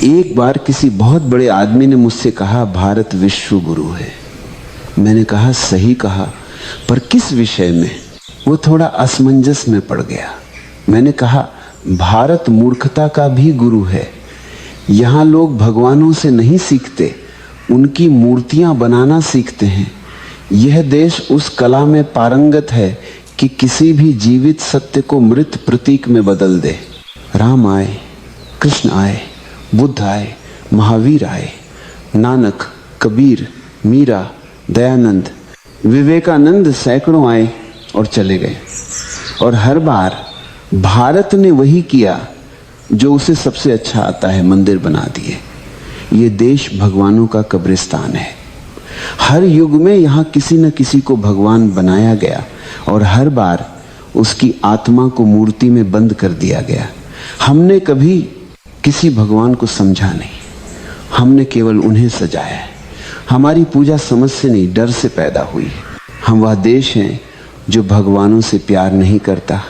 एक बार किसी बहुत बड़े आदमी ने मुझसे कहा, भारत विश्व गुरु है। मैंने कहा, सही कहा, पर किस विषय में? वो थोड़ा असमंजस में पड़ गया। मैंने कहा, भारत मूर्खता का भी गुरु है। यहाँ लोग भगवानों से नहीं सीखते, उनकी मूर्तियां बनाना सीखते हैं। यह देश उस कला में पारंगत है कि किसी भी जीवित सत्य को मृत प्रतीक में बदल दे। राम आए, कृष्ण आए, बुद्ध आए, महावीर आए, नानक, कबीर, मीरा, दयानंद, विवेकानंद सैकड़ों आए और चले गए, और हर बार भारत ने वही किया जो उसे सबसे अच्छा आता है, मंदिर बना दिए। ये देश भगवानों का कब्रिस्तान है। हर युग में यहाँ किसी न किसी को भगवान बनाया गया और हर बार उसकी आत्मा को मूर्ति में बंद कर दिया गया। हमने कभी किसी भगवान को समझा नहीं, हमने केवल उन्हें सजाया है। हमारी पूजा समझ से नहीं, डर से पैदा हुई। हम वह देश हैं जो भगवानों से प्यार नहीं करता,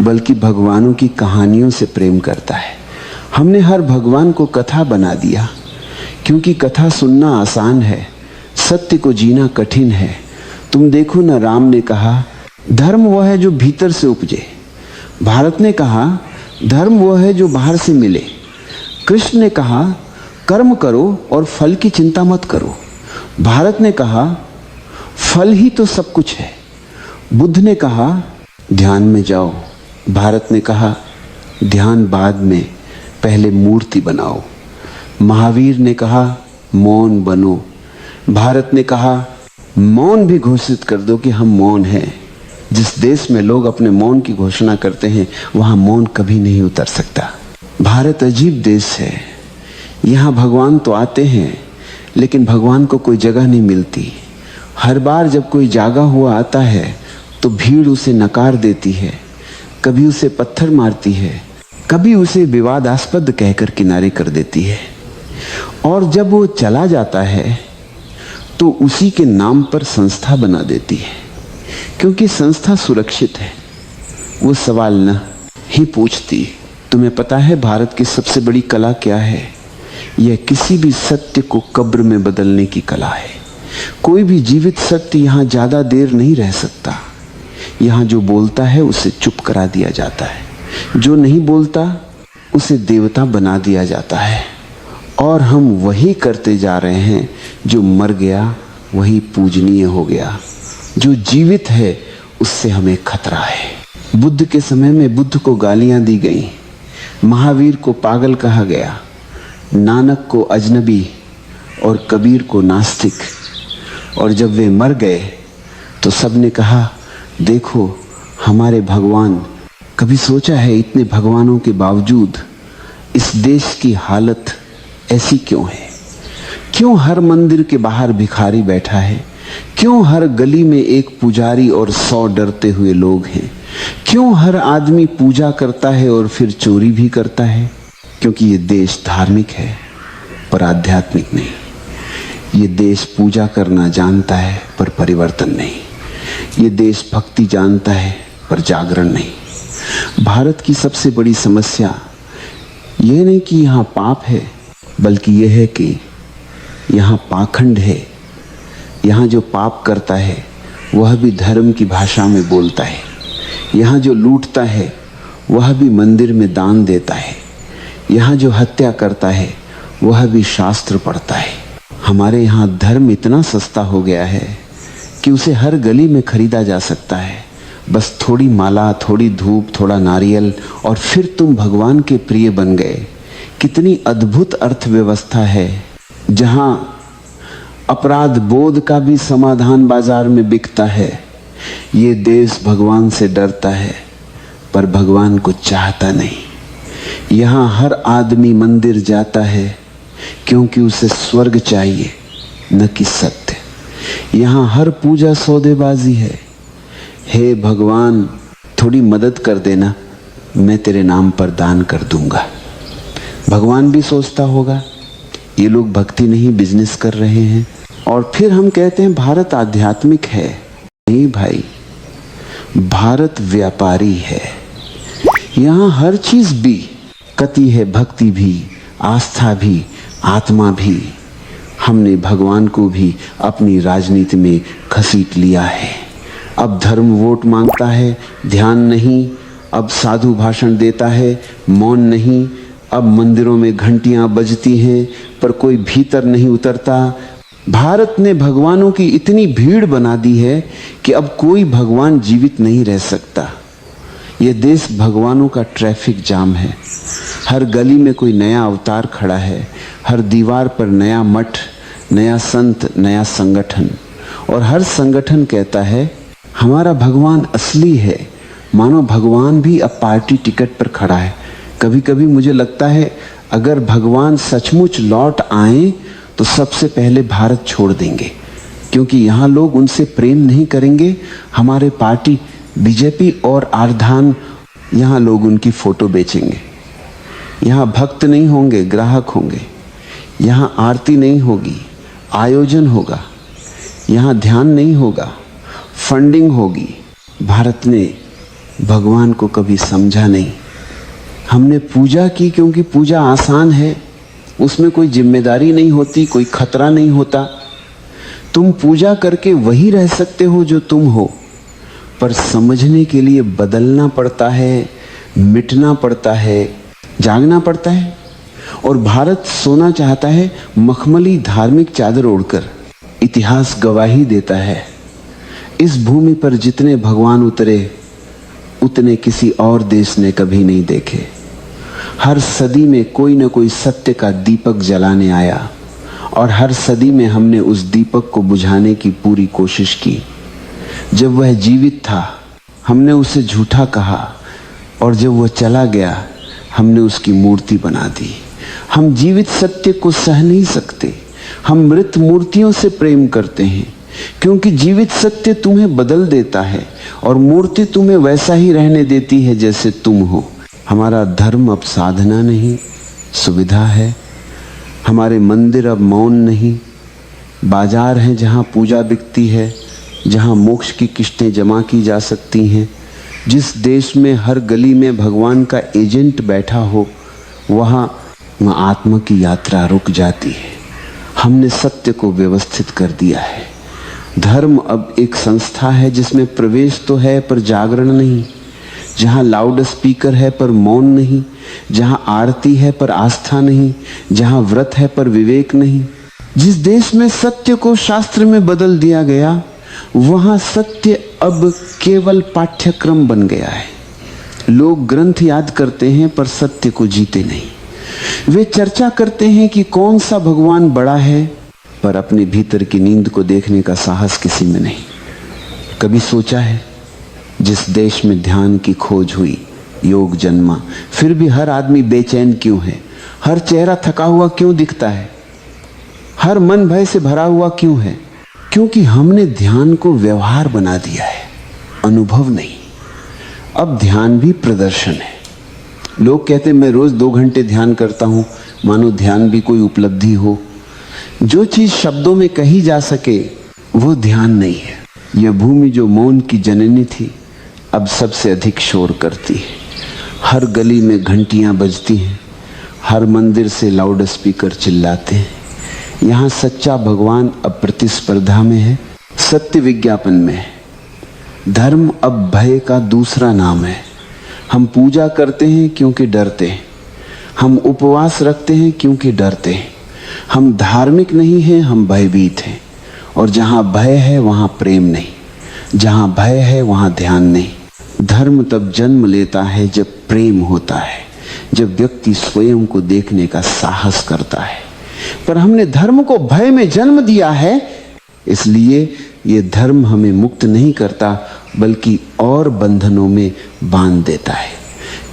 बल्कि भगवानों की कहानियों से प्रेम करता है। हमने हर भगवान को कथा बना दिया, क्योंकि कथा सुनना आसान है, सत्य को जीना कठिन है। तुम देखो ना, राम ने कहा धर्म वह है जो भीतर से उपजे। भारत ने कहा धर्म वह है जो बाहर से मिले। कृष्ण ने कहा कर्म करो और फल की चिंता मत करो। भारत ने कहा फल ही तो सब कुछ है। बुद्ध ने कहा ध्यान में जाओ। भारत ने कहा ध्यान बाद में, पहले मूर्ति बनाओ। महावीर ने कहा मौन बनो। भारत ने कहा मौन भी घोषित कर दो कि हम मौन हैं। जिस देश में लोग अपने मौन की घोषणा करते हैं, वहां मौन कभी नहीं उतर सकता। भारत अजीब देश है। यहाँ भगवान तो आते हैं, लेकिन भगवान को कोई जगह नहीं मिलती। हर बार जब कोई जागा हुआ आता है तो भीड़ उसे नकार देती है, कभी उसे पत्थर मारती है, कभी उसे विवादास्पद कहकर किनारे कर देती है। और जब वो चला जाता है तो उसी के नाम पर संस्था बना देती है, क्योंकि संस्था सुरक्षित है। वो सवाल न ही पूछती। तुम्हें पता है भारत की सबसे बड़ी कला क्या है? यह किसी भी सत्य को कब्र में बदलने की कला है। कोई भी जीवित सत्य यहाँ ज्यादा देर नहीं रह सकता। यहाँ जो बोलता है उसे चुप करा दिया जाता है, जो नहीं बोलता उसे देवता बना दिया जाता है। और हम वही करते जा रहे हैं। जो मर गया वही पूजनीय हो गया, जो जीवित है उससे हमें खतरा है। बुद्ध के समय में बुद्ध को गालियां दी गई, महावीर को पागल कहा गया, नानक को अजनबी और कबीर को नास्तिक। और जब वे मर गए तो सबने कहा देखो हमारे भगवान। कभी सोचा है इतने भगवानों के बावजूद इस देश की हालत ऐसी क्यों है? क्यों हर मंदिर के बाहर भिखारी बैठा है? क्यों हर गली में एक पुजारी और 100 डरते हुए लोग हैं? क्यों हर आदमी पूजा करता है और फिर चोरी भी करता है? क्योंकि ये देश धार्मिक है पर आध्यात्मिक नहीं। ये देश पूजा करना जानता है पर परिवर्तन नहीं। ये देश भक्ति जानता है पर जागरण नहीं। भारत की सबसे बड़ी समस्या यह नहीं कि यहाँ पाप है, बल्कि यह है कि यहाँ पाखंड है। यहाँ जो पाप करता है वह भी धर्म की भाषा में बोलता है। यहाँ जो लूटता है वह भी मंदिर में दान देता है। यहाँ जो हत्या करता है वह भी शास्त्र पढ़ता है। हमारे यहाँ धर्म इतना सस्ता हो गया है कि उसे हर गली में खरीदा जा सकता है। बस थोड़ी माला, थोड़ी धूप, थोड़ा नारियल और फिर तुम भगवान के प्रिय बन गए। कितनी अद्भुत अर्थव्यवस्था है, जहाँ अपराध बोध का भी समाधान बाजार में बिकता है। ये देश भगवान से डरता है पर भगवान को चाहता नहीं। यहाँ हर आदमी मंदिर जाता है क्योंकि उसे स्वर्ग चाहिए, न कि सत्य। यहाँ हर पूजा सौदेबाजी है। हे भगवान थोड़ी मदद कर देना, मैं तेरे नाम पर दान कर दूंगा। भगवान भी सोचता होगा ये लोग भक्ति नहीं बिजनेस कर रहे हैं। और फिर हम कहते हैं भारत आध्यात्मिक है। नहीं भाई, भारत व्यापारी है। यहाँ हर चीज भी कति है, भक्ति भी, आस्था भी, आत्मा भी, हमने भगवान को भी अपनी राजनीति में घसीट लिया है। अब धर्म वोट मांगता है, ध्यान नहीं। अब साधु भाषण देता है, मौन नहीं। अब मंदिरों में घंटियां बजती हैं पर कोई भीतर नहीं उतरता। भारत ने भगवानों की इतनी भीड़ बना दी है कि अब कोई भगवान जीवित नहीं रह सकता। यह देश भगवानों का ट्रैफिक जाम है। हर गली में कोई नया अवतार खड़ा है, हर दीवार पर नया मठ, नया संत, नया संगठन, और हर संगठन कहता है हमारा भगवान असली है, मानो भगवान भी अब पार्टी टिकट पर खड़ा है। कभी कभी मुझे लगता है अगर भगवान सचमुच लौट आए तो सबसे पहले भारत छोड़ देंगे, क्योंकि यहाँ लोग उनसे प्रेम नहीं करेंगे। हमारे पार्टी बीजेपी और आर्धान, यहाँ लोग उनकी फोटो बेचेंगे। यहाँ भक्त नहीं होंगे, ग्राहक होंगे। यहाँ आरती नहीं होगी, आयोजन होगा। यहाँ ध्यान नहीं होगा, फंडिंग होगी। भारत ने भगवान को कभी समझा नहीं। हमने पूजा की क्योंकि पूजा आसान है, उसमें कोई जिम्मेदारी नहीं होती, कोई खतरा नहीं होता। तुम पूजा करके वही रह सकते हो जो तुम हो, पर समझने के लिए बदलना पड़ता है, मिटना पड़ता है, जागना पड़ता है। और भारत सोना चाहता है मखमली धार्मिक चादर ओढ़कर। इतिहास गवाही देता है इस भूमि पर जितने भगवान उतरे उतने किसी और देश ने कभी नहीं देखे। हर सदी में कोई न कोई सत्य का दीपक जलाने आया और हर सदी में हमने उस दीपक को बुझाने की पूरी कोशिश की। जब वह जीवित था हमने उसे झूठा कहा, और जब वह चला गया हमने उसकी मूर्ति बना दी। हम जीवित सत्य को सह नहीं सकते, हम मृत मूर्तियों से प्रेम करते हैं, क्योंकि जीवित सत्य तुम्हें बदल देता है और मूर्ति तुम्हें वैसा ही रहने देती है जैसे तुम हो। हमारा धर्म अब साधना नहीं, सुविधा है। हमारे मंदिर अब मौन नहीं, बाजार हैं जहाँ पूजा बिकती है, जहाँ मोक्ष की किस्तें जमा की जा सकती हैं। जिस देश में हर गली में भगवान का एजेंट बैठा हो, वहाँ आत्मा की यात्रा रुक जाती है। हमने सत्य को व्यवस्थित कर दिया है। धर्म अब एक संस्था है जिसमें प्रवेश तो है पर जागरण नहीं, जहाँ लाउड स्पीकर है पर मौन नहीं, जहाँ आरती है पर आस्था नहीं, जहाँ व्रत है पर विवेक नहीं। जिस देश में सत्य को शास्त्र में बदल दिया गया, वहाँ सत्य अब केवल पाठ्यक्रम बन गया है। लोग ग्रंथ याद करते हैं पर सत्य को जीते नहीं। वे चर्चा करते हैं कि कौन सा भगवान बड़ा है, पर अपने भीतर की नींद को देखने का साहस किसी में नहीं। कभी सोचा है जिस देश में ध्यान की खोज हुई, योग जन्मा, फिर भी हर आदमी बेचैन क्यों है? हर चेहरा थका हुआ क्यों दिखता है? हर मन भय से भरा हुआ क्यों है? क्योंकि हमने ध्यान को व्यवहार बना दिया है, अनुभव नहीं। अब ध्यान भी प्रदर्शन है। लोग कहते हैं मैं रोज 2 घंटे ध्यान करता हूं, मानो ध्यान भी कोई उपलब्धि हो। जो चीज शब्दों में कही जा सके वो ध्यान नहीं है। यह भूमि जो मौन की जननी थी अब सबसे अधिक शोर करती है। हर गली में घंटियां बजती हैं, हर मंदिर से लाउड स्पीकर चिल्लाते हैं। यहाँ सच्चा भगवान अब प्रतिस्पर्धा में है, सत्य विज्ञापन में है। धर्म अब भय का दूसरा नाम है। हम पूजा करते हैं क्योंकि डरते हैं, हम उपवास रखते हैं क्योंकि डरते हैं। हम धार्मिक नहीं हैं, हम भयभीत हैं। और जहाँ भय है वहाँ प्रेम नहीं, जहाँ भय है वहाँ ध्यान नहीं। धर्म तब जन्म लेता है जब प्रेम होता है, जब व्यक्ति स्वयं को देखने का साहस करता है। पर हमने धर्म को भय में जन्म दिया है, इसलिए ये धर्म हमें मुक्त नहीं करता बल्कि और बंधनों में बांध देता है।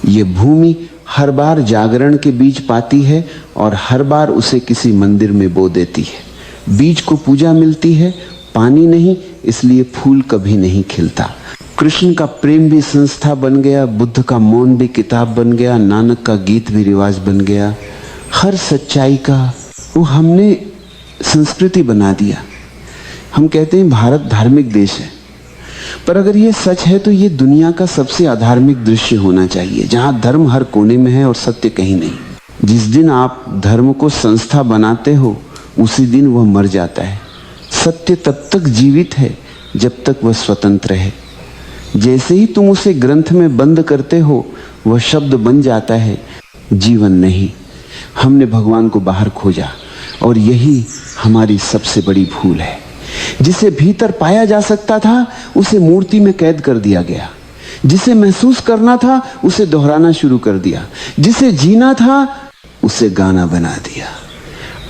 ये भूमि हर बार जागरण के बीज पाती है और हर बार उसे किसी मंदिर में बो देती है। बीज को पूजा मिलती है, पानी नहीं, इसलिए फूल कभी नहीं खिलता। कृष्ण का प्रेम भी संस्था बन गया, बुद्ध का मौन भी किताब बन गया, नानक का गीत भी रिवाज बन गया। हर सच्चाई का वो हमने संस्कृति बना दिया। हम कहते हैं भारत धार्मिक देश है, पर अगर ये सच है तो ये दुनिया का सबसे अधार्मिक दृश्य होना चाहिए, जहां धर्म हर कोने में है और सत्य कहीं नहीं। जिस दिन आप धर्म को संस्था बनाते हो उसी दिन वह मर जाता है। सत्य तब तक जीवित है जब तक वह स्वतंत्र है। जैसे ही तुम उसे ग्रंथ में बंद करते हो वह शब्द बन जाता है, जीवन नहीं। हमने भगवान को बाहर खोजा और यही हमारी सबसे बड़ी भूल है। जिसे भीतर पाया जा सकता था उसे मूर्ति में कैद कर दिया गया। जिसे महसूस करना था उसे दोहराना शुरू कर दिया। जिसे जीना था उसे गाना बना दिया।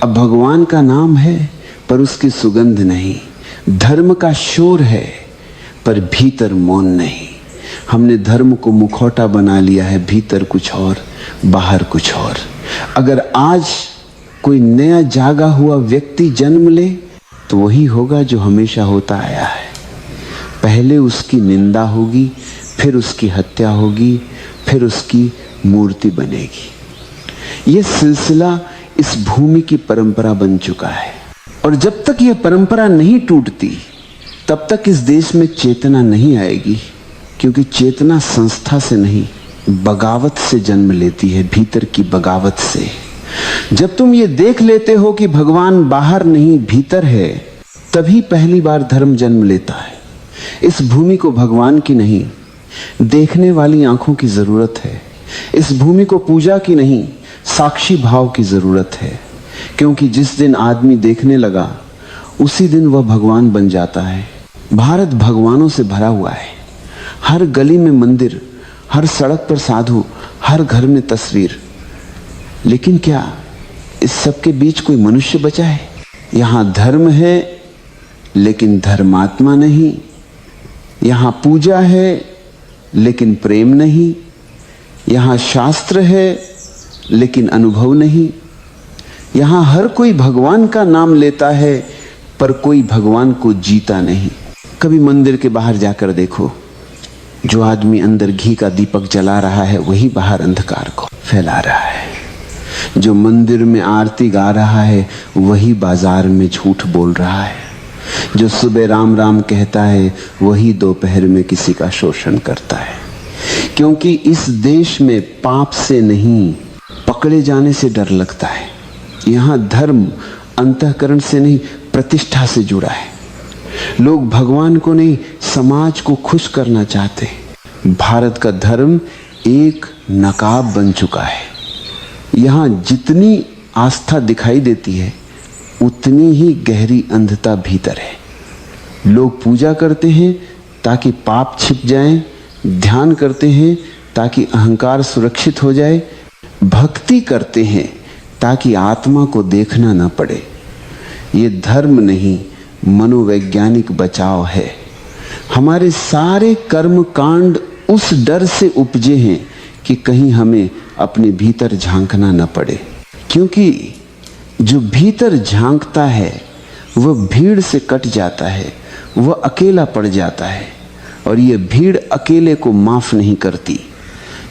अब भगवान का नाम है पर उसकी सुगंध नहीं। धर्म का शोर है पर भीतर मौन नहीं। हमने धर्म को मुखौटा बना लिया है, भीतर कुछ और बाहर कुछ और। अगर आज कोई नया जागा हुआ व्यक्ति जन्म ले तो वही होगा जो हमेशा होता आया है। पहले उसकी निंदा होगी, फिर उसकी हत्या होगी, फिर उसकी मूर्ति बनेगी। यह सिलसिला इस भूमि की परंपरा बन चुका है और जब तक यह परंपरा नहीं टूटती तब तक इस देश में चेतना नहीं आएगी, क्योंकि चेतना संस्था से नहीं बगावत से जन्म लेती है, भीतर की बगावत से। जब तुम ये देख लेते हो कि भगवान बाहर नहीं भीतर है, तभी पहली बार धर्म जन्म लेता है। इस भूमि को भगवान की नहीं देखने वाली आंखों की जरूरत है। इस भूमि को पूजा की नहीं साक्षी भाव की जरूरत है, क्योंकि जिस दिन आदमी देखने लगा उसी दिन वह भगवान बन जाता है। भारत भगवानों से भरा हुआ है। हर गली में मंदिर, हर सड़क पर साधु, हर घर में तस्वीर। लेकिन क्या इस सब के बीच कोई मनुष्य बचा है? यहां धर्म है लेकिन धर्मात्मा नहीं। यहां पूजा है लेकिन प्रेम नहीं। यहां शास्त्र है लेकिन अनुभव नहीं। यहां हर कोई भगवान का नाम लेता है पर कोई भगवान को जीता नहीं। कभी मंदिर के बाहर जाकर देखो, जो आदमी अंदर घी का दीपक जला रहा है वही बाहर अंधकार को फैला रहा है। जो मंदिर में आरती गा रहा है वही बाजार में झूठ बोल रहा है। जो सुबह राम राम कहता है वही दोपहर में किसी का शोषण करता है। क्योंकि इस देश में पाप से नहीं पकड़े जाने से डर लगता है। यहाँ धर्म अंतःकरण से नहीं प्रतिष्ठा से जुड़ा है। लोग भगवान को नहीं समाज को खुश करना चाहते। भारत का धर्म एक नकाब बन चुका है। यहाँ जितनी आस्था दिखाई देती है उतनी ही गहरी अंधता भीतर है। लोग पूजा करते हैं ताकि पाप छिप जाएं, ध्यान करते हैं ताकि अहंकार सुरक्षित हो जाए, भक्ति करते हैं ताकि आत्मा को देखना न पड़े। ये धर्म नहीं मनोवैज्ञानिक बचाव है। हमारे सारे कर्म कांड उस डर से उपजे हैं कि कहीं हमें अपने भीतर झांकना न पड़े। क्योंकि जो भीतर झांकता है वह भीड़ से कट जाता है, वह अकेला पड़ जाता है और ये भीड़ अकेले को माफ नहीं करती।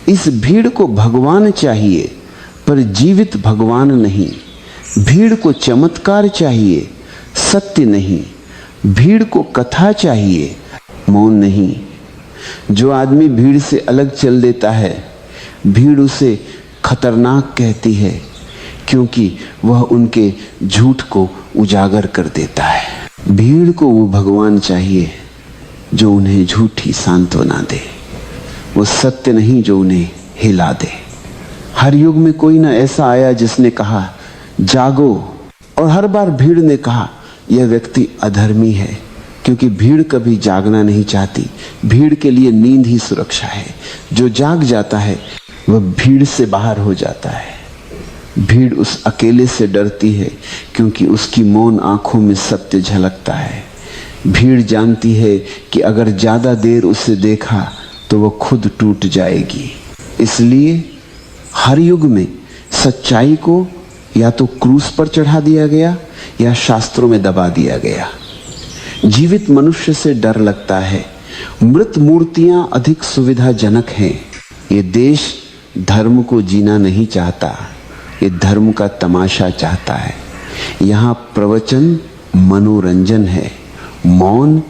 इस भीड़ को भगवान चाहिए पर जीवित भगवान नहीं। भीड़ को चमत्कार चाहिए, सत्य नहीं। भीड़ को कथा चाहिए, मौन नहीं। जो आदमी भीड़ से अलग चल देता है, भीड़ उसे खतरनाक कहती है, क्योंकि वह उनके झूठ को उजागर कर देता है। भीड़ को वो भगवान चाहिए जो उन्हें झूठी सांत्वना दे, वो सत्य नहीं जो उन्हें हिला दे। हर युग में कोई ना ऐसा आया जिसने कहा जागो, और हर बार भीड़ ने कहा यह व्यक्ति अधर्मी है, क्योंकि भीड़ कभी जागना नहीं चाहती। भीड़ के लिए नींद ही सुरक्षा है। जो जाग जाता है वह भीड़ से बाहर हो जाता है। भीड़ उस अकेले से डरती है क्योंकि उसकी मौन आंखों में सत्य झलकता है। भीड़ जानती है कि अगर ज्यादा देर उसे देखा तो वह खुद टूट जाएगी। इसलिए हर युग में सच्चाई को या तो क्रूस पर चढ़ा दिया गया या शास्त्रों में दबा दिया गया। जीवित मनुष्य से डर लगता है। मृत मूर्तियां अधिक सुविधाजनक हैं। ये देश धर्म को जीना नहीं चाहता, ये धर्म का तमाशा चाहता है। यहाँ प्रवचन मनोरंजन है, मौन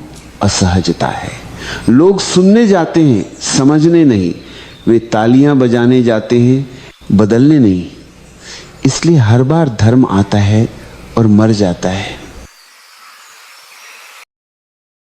असहजता है। लोग सुनने जाते हैं, समझने नहीं। वे तालियां बजाने जाते हैं, बदलने नहीं। इसलिए हर बार धर्म आता है और मर जाता है।